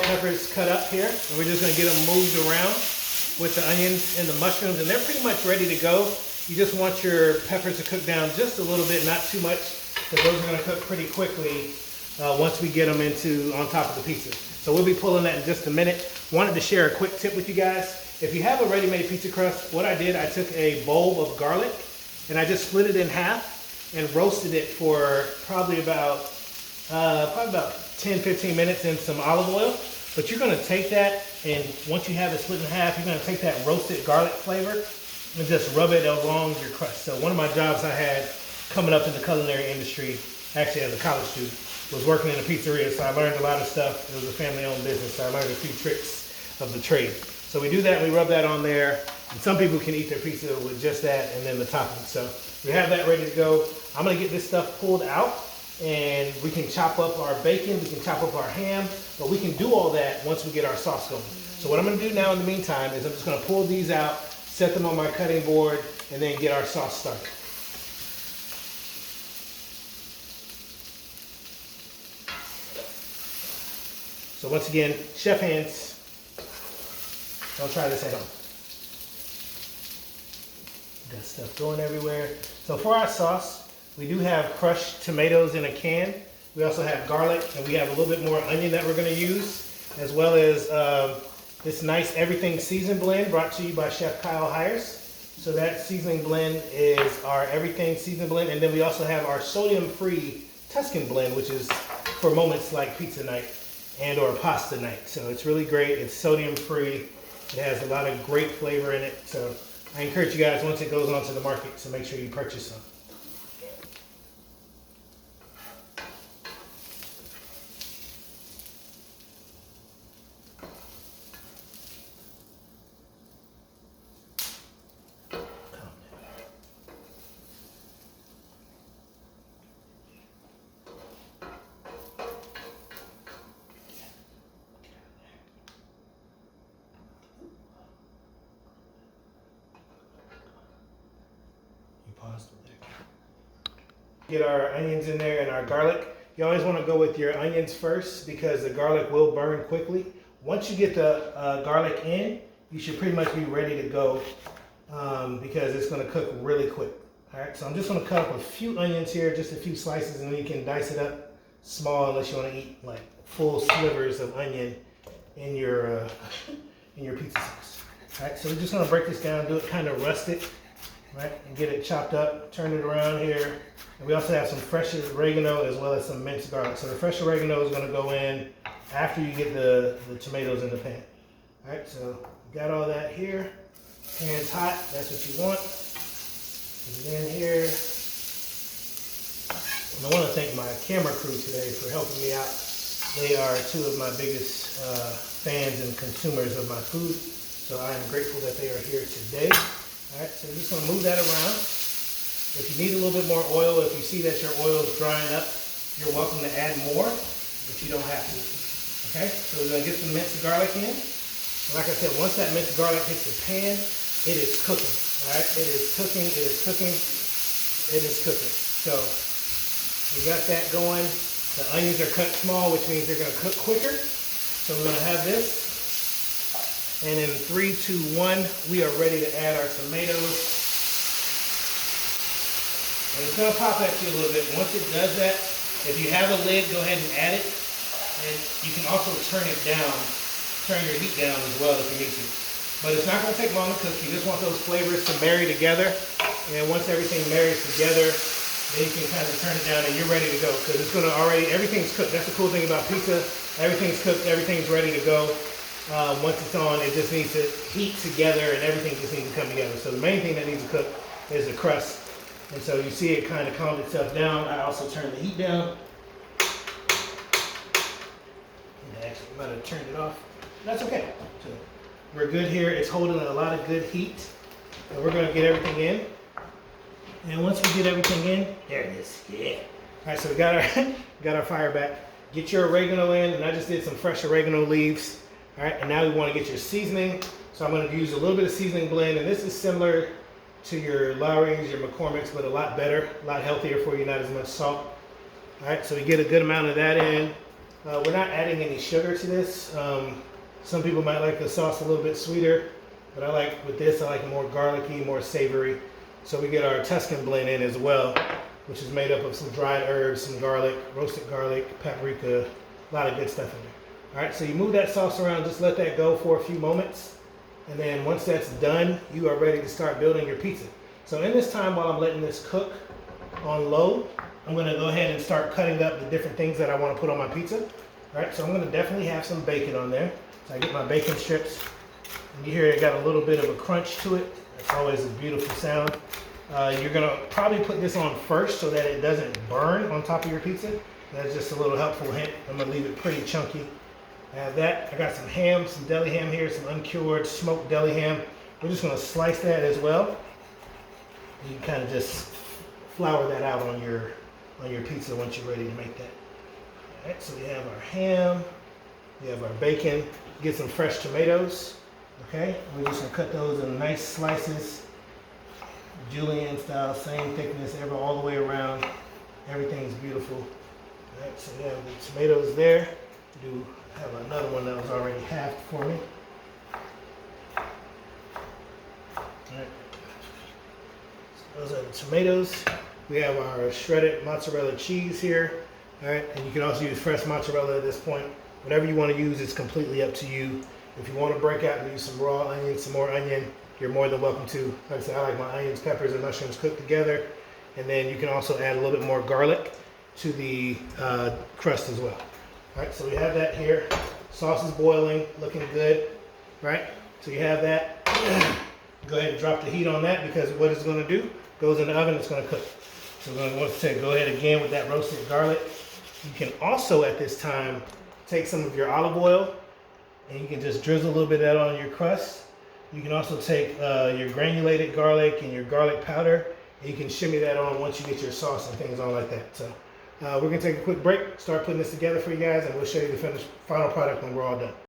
Peppers cut up here, and we're just going to get them moved around with the onions and the mushrooms, and they're pretty much ready to go. You just want your peppers to cook down just a little bit, not too much, because those are going to cook pretty quickly once we get them on top of the pizza. So we'll be pulling that in just a minute. Wanted to share a quick tip with you guys. If you have a ready-made pizza crust, what I did, I took a bowl of garlic and I just split it in half and roasted it for probably about 10-15 minutes in some olive oil. But you're going to take that, and once you have it split in half, you're going to take that roasted garlic flavor and just rub it along your crust. So one of my jobs I had coming up in the culinary industry, actually as a college student, was working in a pizzeria. So I learned a lot of stuff. It was a family-owned business, so I learned a few tricks of the trade. So we do that, we rub that on there, and some people can eat their pizza with just that and then the topping. So we have that ready to go. I'm going to get this stuff pulled out, and we can chop up our bacon, we can chop up our ham, but we can do all that once we get our sauce going. So what I'm going to do now in the meantime is I'm just going to pull these out, set them on my cutting board, and then get our sauce started. So once again, chef hands. Don't try this at home. Got stuff going everywhere. So for our sauce, we do have crushed tomatoes in a can. We also have garlic, and we have a little bit more onion that we're going to use, as well as this nice everything season blend brought to you by Chef Kyle Hires. So that seasoning blend is our everything season blend, and then we also have our sodium-free Tuscan blend, which is for moments like pizza night and or pasta night. So it's really great. It's sodium-free. It has a lot of great flavor in it. So I encourage you guys, once it goes onto the market, to make sure you purchase some. Get our onions in there and our garlic. You always want to go with your onions first because the garlic will burn quickly. Once you get the garlic in, you should pretty much be ready to go because it's going to cook really quick. All right, so I'm just going to cut up a few onions here, just a few slices, and then you can dice it up small unless you want to eat like full slivers of onion in your pizza sauce. All right, so we're just going to break this down, do it kind of rustic. Right, and get it chopped up, turn it around here. And we also have some fresh oregano as well as some minced garlic. So the fresh oregano is going to go in after you get the tomatoes in the pan. All right, so we got all that here. Pan's hot, that's what you want. Put it in here. And I want to thank my camera crew today for helping me out. They are two of my biggest fans and consumers of my food. So I am grateful that they are here today. All right, so we're just going to move that around. If you need a little bit more oil, if you see that your oil is drying up, you're welcome to add more, but you don't have to. Okay, so we're going to get some minced garlic in. And like I said, once that minced garlic hits the pan, it is cooking. All right, it is cooking, it is cooking, it is cooking. So we got that going. The onions are cut small, which means they're going to cook quicker. So we're going to have this. And in 3, 2, 1, we are ready to add our tomatoes. And it's going to pop at you a little bit. Once it does that, if you have a lid, go ahead and add it. And you can also turn it down, turn your heat down as well if you need to. But it's not going to take long to cook. You just want those flavors to marry together. And once everything marries together, then you can kind of turn it down and you're ready to go. Because it's going to everything's cooked. That's the cool thing about pizza. Everything's cooked, everything's ready to go. Once it's on, it just needs to heat together and everything just needs to come together. So the main thing that needs to cook is the crust. And so you see it kind of calm itself down. I also turn the heat down. And actually, I might have turned it off. That's okay. So we're good here. It's holding a lot of good heat. And we're going to get everything in. And once we get everything in, there it is. Yeah. All right, so we got our fire back. Get your oregano in, and I just did some fresh oregano leaves. All right, and now we want to get your seasoning. So I'm going to use a little bit of seasoning blend, and this is similar to your Lawry's, your McCormick's, but a lot better, a lot healthier for you, not as much salt. All right, so we get a good amount of that in. We're not adding any sugar to this. Some people might like the sauce a little bit sweeter, but I like with this, I like it more garlicky, more savory. So we get our Tuscan blend in as well, which is made up of some dried herbs, some garlic, roasted garlic, paprika, a lot of good stuff in there. All right, so you move that sauce around, just let that go for a few moments. And then once that's done, you are ready to start building your pizza. So in this time, while I'm letting this cook on low, I'm gonna go ahead and start cutting up the different things that I wanna put on my pizza. All right, so I'm gonna definitely have some bacon on there. So I get my bacon strips, and you hear it got a little bit of a crunch to it. That's always a beautiful sound. You're gonna probably put this on first so that it doesn't burn on top of your pizza. That's just a little helpful hint. I'm gonna leave it pretty chunky. I have that. I got some ham, some deli ham here, some uncured smoked deli ham. We're just gonna slice that as well. You can kind of just flour that out on your pizza once you're ready to make that. All right, so we have our ham, we have our bacon. Get some fresh tomatoes. Okay, we're just gonna cut those in nice slices, julienne style, same thickness, all the way around. Everything's beautiful. All right, so we have the tomatoes there. We do have another one that was already halved for me. All right. So those are the tomatoes. We have our shredded mozzarella cheese here. All right, and you can also use fresh mozzarella at this point. Whatever you want to use is completely up to you. If you want to break out and use some raw onion, some more onion, you're more than welcome to. Like I said, I like my onions, peppers, and mushrooms cooked together. And then you can also add a little bit more garlic to the crust as well. All right, so we have that here. Sauce is boiling, looking good, right? So you have that. Go ahead and drop the heat on that because what it's gonna do, goes in the oven, it's gonna cook. So we're gonna want to go ahead again with that roasted garlic. You can also at this time, take some of your olive oil and you can just drizzle a little bit of that on your crust. You can also take your granulated garlic and your garlic powder and you can shimmy that on once you get your sauce and things on like that. So we're gonna take a quick break, start putting this together for you guys, and we'll show you the final product when we're all done.